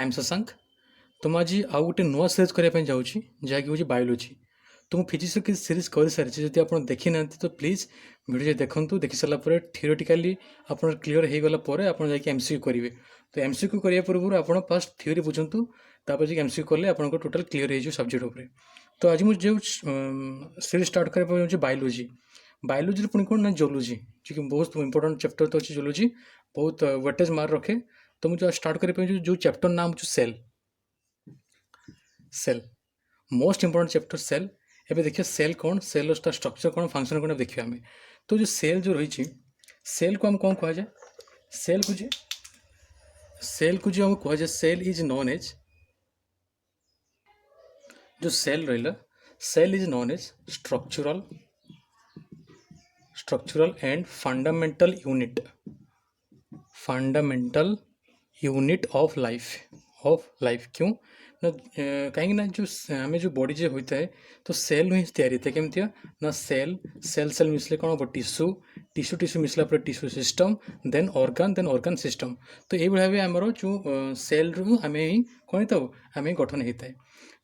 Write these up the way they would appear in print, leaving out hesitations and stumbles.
M Shashank. तो मुझे आउ गोटे नुआ सीरीज करने जाऊँगी जहाँकि हूँ बायोलोजी। तो मुझे फिजिक्स किसी सीरीज कर सारी जब आप देखी ना तो प्लीज वीडियो देखूँ देखी सारापर थियोरेटिकाली आप क्लीयर हो गला आप एमसीक्यू करेंगे। तो एमसीक्यू करने पूर्व आप फास्ट थ्योरी बुझंतु तापर जो एमसीक्यू कले आप टोटाल क्लीयर हो सब्जेक्ट उपर। तो आज मुझे जो सीरीज स्टार्ट करने बायोलोजी। बायोलोजी पुणी कौन ना जोलोजी जी बहुत इंपोर्टेंट चैप्टर तो अच्छी जोलोजी बहुत वेटेज मार्क रखे। तो मुझे स्टार्ट करने जो चैप्टर नाम जो cell cell most important chapter cell. एबे देखिए सेल कौन सेल स्ट्रक्चर कौन फंक्शन कौन देखिए आम। तो जो सेल जो रही सेल को हम कौन कह जाए सेल को जो हम कह जाए सेल इज नोन एज जो सेल रहा cell is known as structural and fundamental unit of life क्यों ना कहीं ना जो आम जो बॉडी जो होता है तो सेल ही तैयारी था केमती ना सेल सेल सेल मिसले कौन हम टिश्यू टिश्यू टिश्यू मिसला tissue system then organ system. तो ये भाव आमर जो सेल रु आम ही कौन था आम गठन होता है।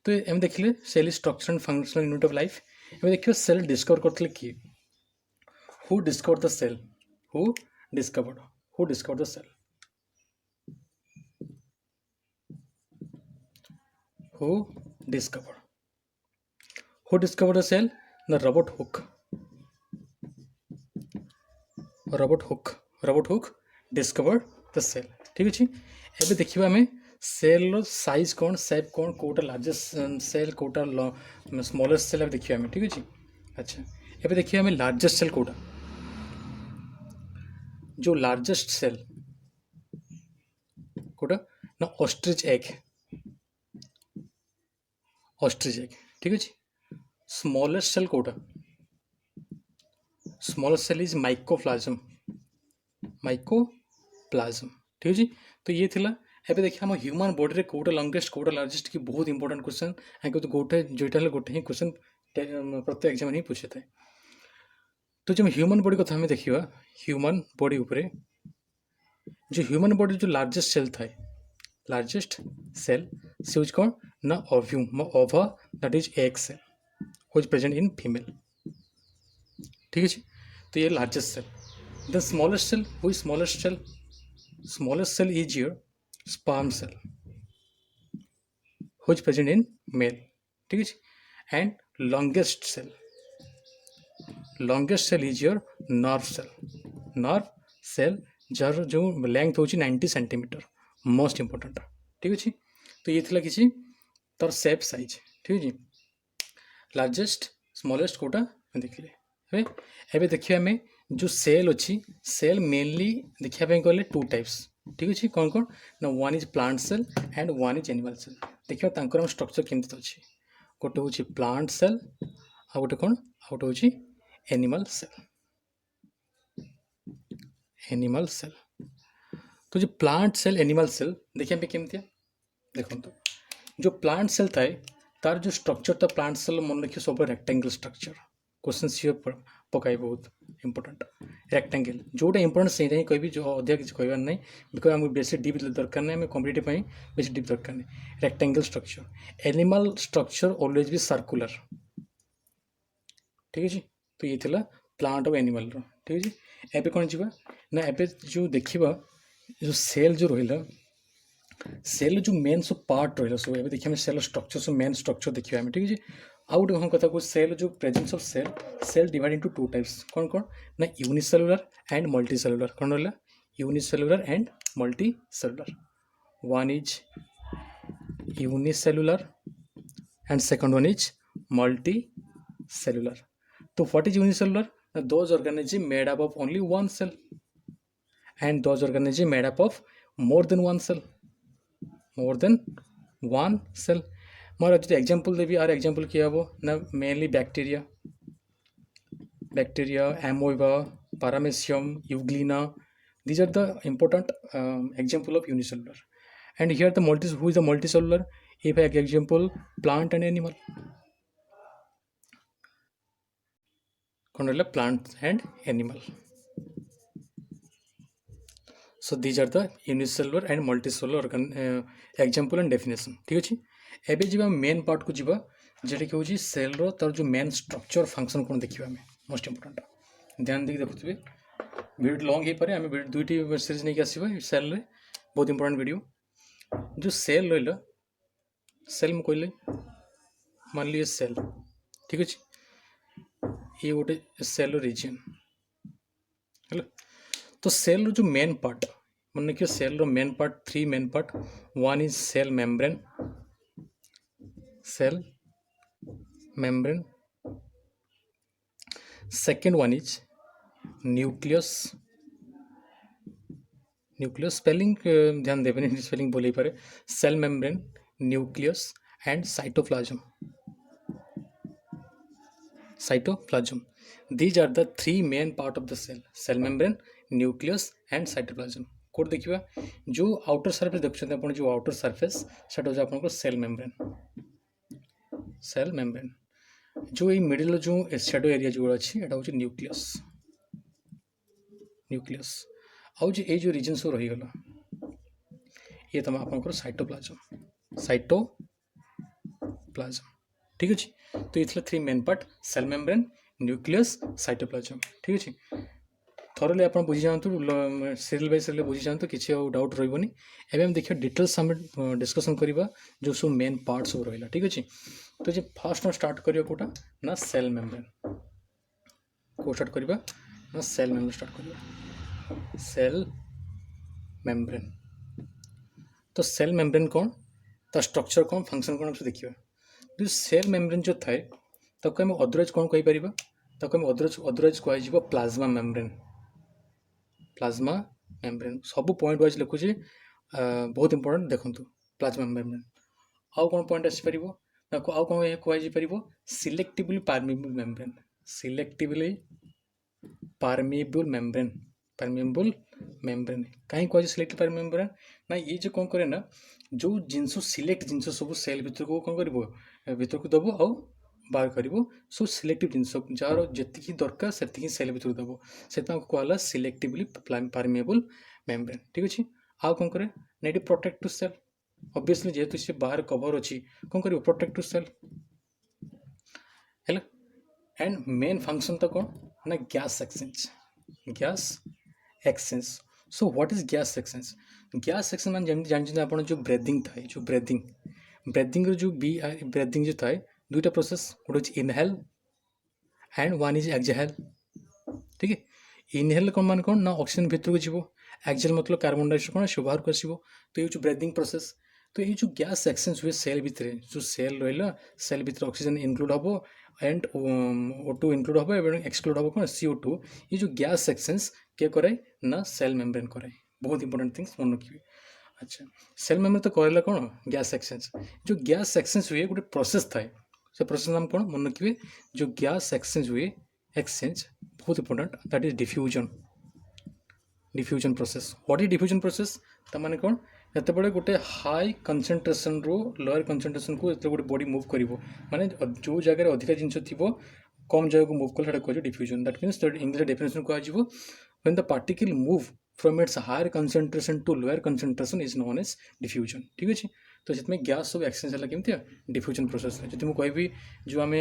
तो एम देखिले cell is structure and functional unit of life. एम देखिए सेल डिस्कवर करते किए who discovered the cell who discovered the cell who discovered who discovered the cell the robert hook discovered the cell। ठीक अच्छे एबे देखिए आम सेल साइज कौन सेप कौन कोटा लार्जेस्ट सेल कोटा स्मॉलेस्ट सेल देखिए आम। ठीक अच्छे अच्छा एबे देखिए आम लार्जेस्ट सेल कोटा जो लार्जेस्ट सेल कोटा ना ऑस्ट्रिच एग ठीक अच्छे। स्मॉलेस्ट सेल कोटा स्मॉलेस्ट सेल इज माइकोप्लाज्म ठीक अच्छे। तो ये थिला एबे देखिए हम ह्यूमन बॉडी रे कोटा लॉन्गेस्ट कोटा लार्जेस्ट की बहुत इंपोर्टेंट क्वेश्चन आगे तो गोटे ही क्वेश्चन प्रत्येक एग्जाम ही पूछे थे। तो जब ह्यूमन बॉडी कथा हमें देखिए ह्यूमन बॉडी उपरे जो ह्यूमन बॉडी जो लार्जेस्ट सेल था लार्जेस्ट सेल से हूँ कौन ना ova that is egg cell whose present in female. ठीक है तो ये largest cell the smallest cell हुई smallest cell is your sperm cell whose present in male. ठीक है and longest cell is your nerve cell जार जो length हूँ 90 सेंटीमीटर मोस्ट इंपोर्टेंट। ठीक अच्छे तो ये थिला किसी तार सेप साइज। ठीक है लार्जेस्ट स्मॉलेस्ट कोटा देखिए एबे देखिए आम जो सेल अच्छी सेल मेनली देखा गले टू टाइप्स। ठीक अच्छे कौन कौन ना one is plant cell and one is animal cell. देखिए तांकर स्ट्रक्चर केमती अच्छी गोटे हूँ प्लांट सेल आ गोटे कौन आ गोटे हूँ एनिमल सेल। तो जो प्लांट सेल एनिमल सेल देखिए हमें केमती देखो जो प्लांट सेल थाए तार जो स्ट्रक्चर था प्लांट सेल मन रखिए सब रेक्टेंगल स्ट्रक्चर क्वेश्चन सीओर पकाए बहुत इंपोर्टेंट रेक्टेंगल जोटा इंपोर्टेंट से ही कह जो अधिक किसी कहबार ना बिकज आमको बेसी डीप दरकार नहीं कॉम्पिटिटिव बेसी डीप दरकार नहीं rectangle structure animal structure always भी सर्कुलर। ठीक है तो ये थिला प्लांट और एनिमल रो। ठीक है एबे कौन जीवा ना एबे जो देखिबा जो सेल जो रहिला सेल जो मेन सब पार्ट रहा सब एबे देखिए सेल स्ट्रक्चर सब मेन स्ट्रक्चर देखिए हमें। ठीक है आउ गोटे हम कथा सेल जो presence of cell divide into two types कौन कौन ना यूनिसेलुलर एंड मल्टीसेलुलर कौन रहा unicellular and multicellular. One is unicellular and second one is multicellular. तो what is unicellular those organism made up of only one cell and those organisms made up of more than one cell more जो example देवी आर example किया वो ना mainly bacteria amoeba paramecium euglena these are the important example of unicellular and here the who is the multicellular if I example plant and animal कौन रहा plant and animal। So these are the unicellular and multicellular example and definition ठीक अच्छे। एबे जीवा main part को जीवा जेटा कि होची सेल रो तार जो मेन स्ट्रक्चर फंक्शन कोन देखिबा हमें मोस्ट इंपोर्टेंट ध्यान देके देखुथिबे। वीडियो लॉन्ग हे पारे हमें दुईटी सीरीज नहीं आसीबा सेल रे बहुत इंपोर्टेंट वीडियो। जो सेल रहिला सेल में कहले मान लीजिए सेल ठीक अच्छे ये गोटे सेल रीजन है। तो सेल जो मेन पार्ट मन रखिए सेल रो main part three main part one is cell membrane second one is nucleus spelling ध्यान देवे स्पेलिंग बोले पारे cell membrane nucleus and cytoplasm these are the three main part of the cell membrane nucleus and cytoplasm code देखिबा जो outer surface देखछन आपण जो outer surface set हो आपन को सेल मेम्ब्रेन जो ई मिडिल जो शैडो एरिया जो अछि एटा होछि न्यूक्लियस आउ जे ए जो रीजन सो रही गला ये तम आपन को साइटोप्लाज्म ठीक अछि। तो ये three main part cell membrane nucleus cytoplasm ठीक अच्छे। थोरले आप बुझी जातु सीरियल बाय सीरियल बुझी जातु किसी डाउट रही। एवं देखिए डिटेल्स आम डिस्कसन करवा जो सब मेन पार्ट सब रहा ठीक अच्छे। तो जो फास्ट स्टार्ट करिया कोटा ना सेल मेम्ब्रेन को स्टार्ट करवा ना सेल मेम्ब्रेन स्टार्ट करवा सेल मेम्ब्रेन। तो सेल मेम्ब्रेन कौन ता स्ट्रक्चर कौन फंक्शन कौन देखिए। जो सेल मेम्ब्रेन जो थाए ताको हम अदरवाइज कौन कहि परिबा ताको हम अदरवाइज कहि जीवो प्लाज्मा मेम्ब्रेन सब पॉइंट वाइज लिखुची बहुत इंपोर्टेंट देखंतु प्लाज्मा मेम्ब्रेन आउ कौन पॉइंट आसी परिबो ताको आउ कौन कहि जी परिबो सिलेक्टिवली परमेबल मेम्ब्रेन कहीं कह सिलेक्टिव परमेबल मेम्ब्रेन ना ये जो कौन करे ना जो जिनस सिलेक्ट जिनस सब सेल भीतर को कौन करिवो भीतर को दबो आउ बाहर करिवो सो सिलेक्टिव जिनस जार जति दरकार से सेल भीतर दबो से कहला सिलेक्टिवली परमेबल मेम्ब्रेन ठीक अच्छे। आउ कौन करे ना ये प्रोटेक्ट टू सेल ऑब्वियसली जेहेतु से बाहर कवर अच्छी कौन करिवो प्रोटेक्ट टू सेल है। एंड मेन फंक्शन तो कौन ना gas exchange so what is gas exchange मान जानते आप जो ब्रेथिंग थाए जो ब्रेथिंग जो ब्रेथिंग जो थाए दुईटा प्रोसेस गोटे inhale and one is exhale ठीक है। इनहेल कौन मान कौन ना ऑक्सीजन भीतर को जीवो एक्सहेल मतलब कार्बन डाइऑक्साइड कौन से बाहर को आसो तो ये जो ब्रेथिंग प्रोसेस। तो ये जो गैस एक्सचेंज हुए सेल भितर जो सेल रहा सेल भितर ऑक्सीजन इनक्लूड हम एंड O2 इनक्लूड हम एक्सक्लूड हम कौन CO2 ये जो गैस एक्सचेंज क्या कराए ना सेल मेम्ब्रेन कराए बहुत इंपोर्टेंट थिंग्स मन रखिए। अच्छा सेल मेम्ब्रेन तो कहला कौन गैस एक्सचेंज जो गैस एक्सचेंज हुए गोटे प्रोसेस थाए से प्रोसेस नाम कौन मन रखिए जो गैस एक्सचेंज हुए एक्सचेंज बहुत important that is diffusion process. What is diffusion process तामाने कौन जिते गोटे हाई कंसंट्रेशन रो लोअर कंसंट्रेशन को जो गोटे बॉडी मूव करिवो माने जो जगह अधिक जिनस थी कम जगह को मूव कले कह diffusion that means English definition कह when the particle move from its higher concentration to lower concentration is known as diffusion ठीक अच्छे। तो से गैस सब एक्सचेंज है केमती डिफ्यूजन प्रोसेस जो मुझे कहबी जो आम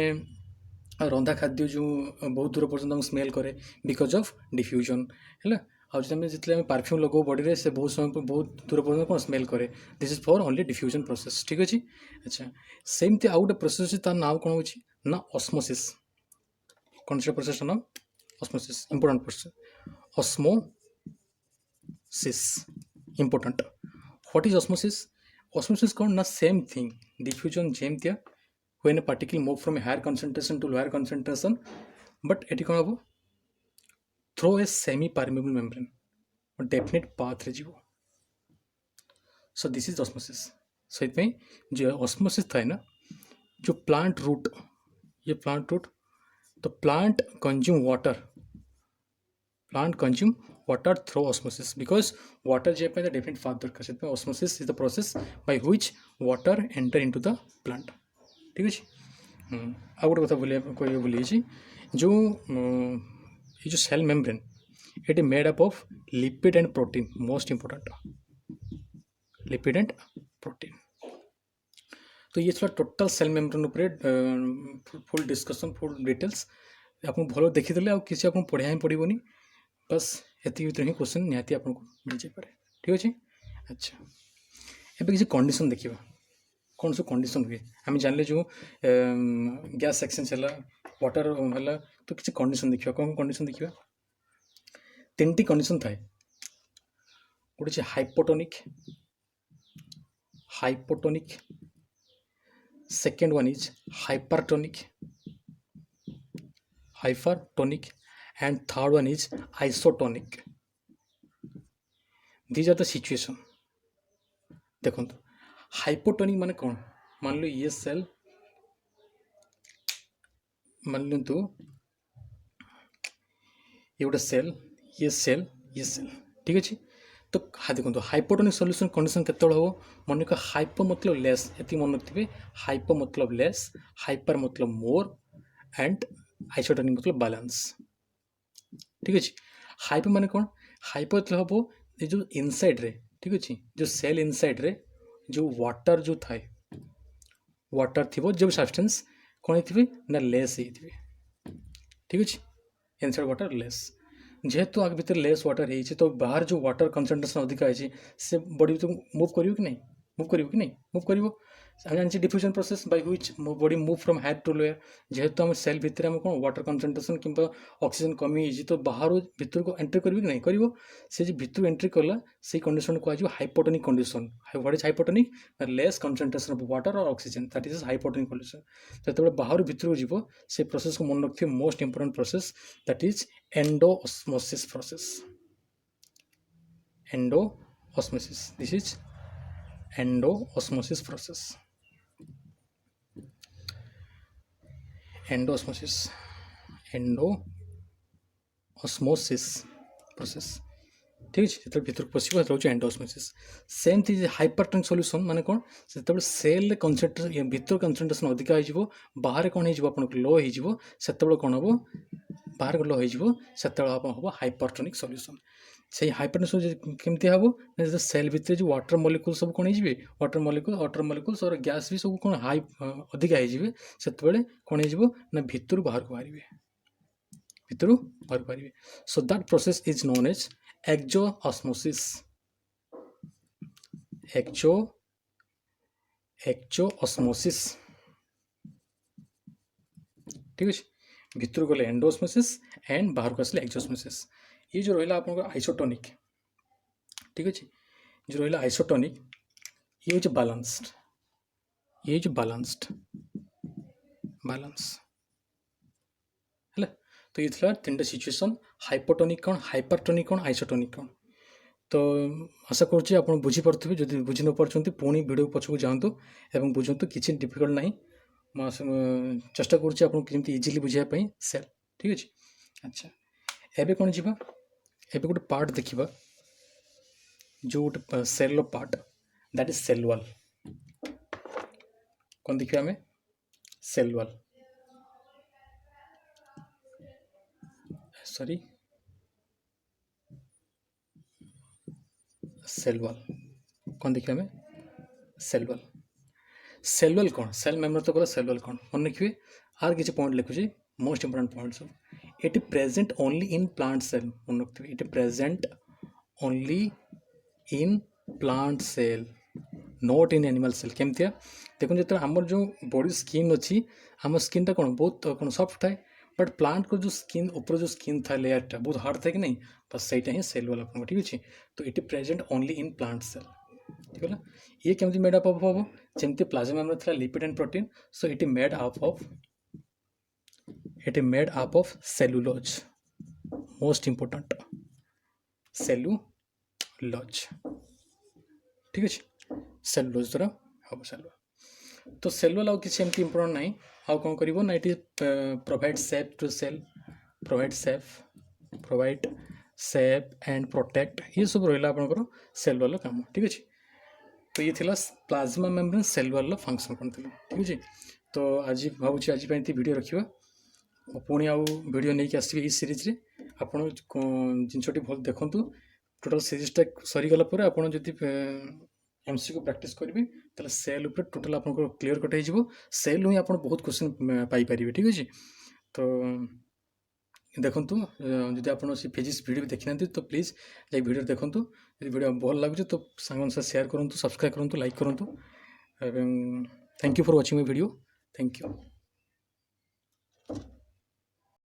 रंधा खाद्य जो बहुत दूर पर्यटन स्मेल करे बिकज ऑफ डिफ्यूजन है। जितने परफ्यूम लगो बॉडी से बहुत समय बहुत दूर पर्यटन कौन स्मेल करे this is for only diffusion process ठीक अच्छे। अच्छा सेमती आउ गोटे प्रोसेस तार नाम कौन हो ना ऑस्मोसिस कौन से प्रोसेस नाम osmosis important process osmosis important. What is osmosis कौन ना सेम थिंग डिफ्यूजन जेमती when a particle move from higher concentration to lower concentration but एटी कौन हम through a semi permeable membrane definite path रे जीवो सो दिस इज ऑस्मोसिस। से जो ऑस्मोसिस थाए ना जो प्लांट रूट ये प्लांट रूट तो plant consume water through osmosis because water जाए डेफिनेट पाथ दरकार से osmosis is the process by which water enter into the plant ठीक अच्छे। आ गोटे कथा कह भूली जो ये जो cell membrane it is made up of lipid and protein most important lipid and protein. तो ये थोड़ा टोटल सेल मेम्ब्रेन उपरे फुल डिस्कशन फुल डिटेल्स आपको भल देखीदे आ किसी आपको पढ़ा ही पड़ोनी बस एति भीतर ही क्वेश्चन निहाती आपको मिल जाए ठीक अच्छे। अच्छा एबे किसी कंडीशन देखिए कौन सब कंडीशन हुए आम जानले जो गैस एक्सचेंज है वाटर है तो किसी कंडीशन देखिए कौन कंडीशन देखिए तीन टी कंडीशन थाए गोटे hypotonic hypotonic second one is hypertonic hypertonic and third one is isotonic. These are the situation. देखो हाइपोटोनिक माने कौन मान लो ये सेल मान लो तो ये गोटे सेल ये सेल ये सेल ठीक अच्छे। तो देखो हाइपोटोनिक सॉल्यूशन कंडीशन केतବେଳେ हो मन को हाइपो मतलब लेस एति मन रखिए हाइपो मतलब लेस हाइपर मतलब मोर एंड आइसोटोनिक मतलब बैलेंस ठीक अच्छे। हाइपो माने कौन हाइपो मतलब हम ये जो इनसाइड रे ठीक अच्छे जो सेल इनसाइड रे जो वाटर जो थाए वाटर थी जो सब्सटेंस कौन थी ना लेस ही ठीक अच्छे इनसाइड वाटर लेस जेहेतु आगे भीतर लेस वाटर है तो बाहर जो वाटर कंसंट्रेशन अधिक है से बॉडी तो मूव करियो कि नहीं मूव करियो कि नहीं मूव करियो जानी diffusion process by which body move from head to lower जेहेतु आम सेल भितर आम कौन वाटर कंसंट्रेशन कि ऑक्सीजन कमी है तो बाहर भितर को एंट्री करियो कि नहीं करियो से भितर एंट्री कला से कंडीशन को आज hypotonic condition what is hypotonic less concentration of water और oxygen that is hypotonic condition जो बाहर भितर को जीव से प्रोसेस को मन रखिए most important process that is endosmosis process endosmosis this is endosmosis process endosmosis endosmosis process ठीक है जो भीतर पशिब हूँ एंडोऑस्मोसिस सेम थी हाइपरटोनिक सॉल्यूशन माने कौन से सेल कंसंट्रेशन भीतर कंसंट्रेशन अधिक हो बाहर कौन हो लो हो कौन हम बाहर को लो हो हम हाइपरटोनिक सॉल्यूशन से हाइपरटोनिक केमती हम जो सेल भितर जो वाटर मॉलिक्यूल सब कौन हो वाटर मॉलिक्यूल्स और गैस भी सब कौन हाई अधिक से कौन हो भीतर बाहर को बाहर so that process is known as exosmosis exosmosis ठीक है भीतर गले एंडोऑस्मोसिस एंड बाहर को आसले एक्सोऑस्मोसिस ये जो रहा आप आइसोटोनिक ठीक है जो रहा आइसोटोनिक ये हूँ बैलेंस्ड ये हूँ बैलेंस्ड बैलेंस है तो ये थी तीन टा सिचुएसन हाइपोटोनिक कौन हाइपरटोनिक कौन आइसोटोनिक कौन तो आशा करुँच आप बुझीपे जब बुझी न पार्टी पुणी वीडियो पछक जातु और बुझंतु किसी डिफिकल्ट ना चेष्टा करुँच आपको इजिली बुझापी सेल ठीक अच्छे। अच्छा एबे कौन जीवा एबे गोटे पार्ट देखा जो गोटे cell part that is cell wall कौन देखिए आम cell wall sorry cell wall कौन देखिए आम सेल वॉल कौन सेल मेम्बर तो गला सेल वॉल कौन मन रखिए आर किसी पॉइंट लिखुची मोस्ट इंपोर्टेंट पॉइंट सब it present only in plant cell मन रखिए it present only in plant cell not in animal cell केमती देखो जो आमर जो बॉडी स्किन अच्छी आम स्किन टा कौन बहुत कौन सॉफ्ट थाए बट प्लांट को जो स्किन ऊपर जो स्किन था लेयरटा बहुत हार्ड था कि नहीं बस सहीटा ही सेल वाला आप ठीक अच्छे। तो it present only in plant cell ठीक है ये केमती मेड अप ऑफ हम जमती प्लाज्मा मेम्ब्रेन था lipid and protein so it made up of cellulose most important cellulose ठीक अच्छे सेलुलोज द्वारा हम सेलुलोज तो सेलुलोज आउ किसी एमती इंपोर्टेंट ना आउ कौन कर ना it provide shape to cell provide shape and protect ये सब रहा आपंकर सेल वाला काम ठीक अच्छे। तो ये थिला प्लाज्मा मेम्ब्रेन सेल वाला फंक्शन कौन थी ठीक अच्छे। तो आज भावुँ आज वीडियो रखा पुणी आउ वीडियो नहीं आसबे इस सीरीज रे ଆପଣ ଜିନିଷଟି ଭଲ ଦେଖନ୍ତୁ। ଟୋଟାଲ୍ ସିରିଜ୍ଟା ସରିଗଲା ପରେ ଆପଣ ଯଦି MCQ ପ୍ରାକ୍ଟିସ୍ କରିବେ ତାହେଲେ ସେଲ୍ ଉପରେ ଟୋଟାଲ୍ ଆପଣଙ୍କର କ୍ଲିୟର୍ କଟ୍ ହେଇଯିବ। ସେଲ୍ ହିଁ ଆପଣ ବହୁତ କ୍ୱେଶ୍ଚନ୍ ପାଇପାରିବେ। ଠିକ୍ ଅଛି। ତ ଦେଖନ୍ତୁ, ଯଦି ଆପଣ ସେ ଫିଜିକ୍ସ ଭିଡ଼ିଓ ଦେଖିନାହାନ୍ତି ତ ପ୍ଲିଜ୍ ଯାଇ ଭିଡ଼ିଓ ଦେଖନ୍ତୁ। ଯଦି ଭିଡ଼ିଓ ଭଲ ଲାଗୁଛି ତ ସାଙ୍ଗମାନଙ୍କ ସହ ସେୟାର କରନ୍ତୁ, ସବସ୍କ୍ରାଇବ୍ କରନ୍ତୁ, ଲାଇକ୍ କରନ୍ତୁ। ଏବଂ thank you for watching my video. Thank you.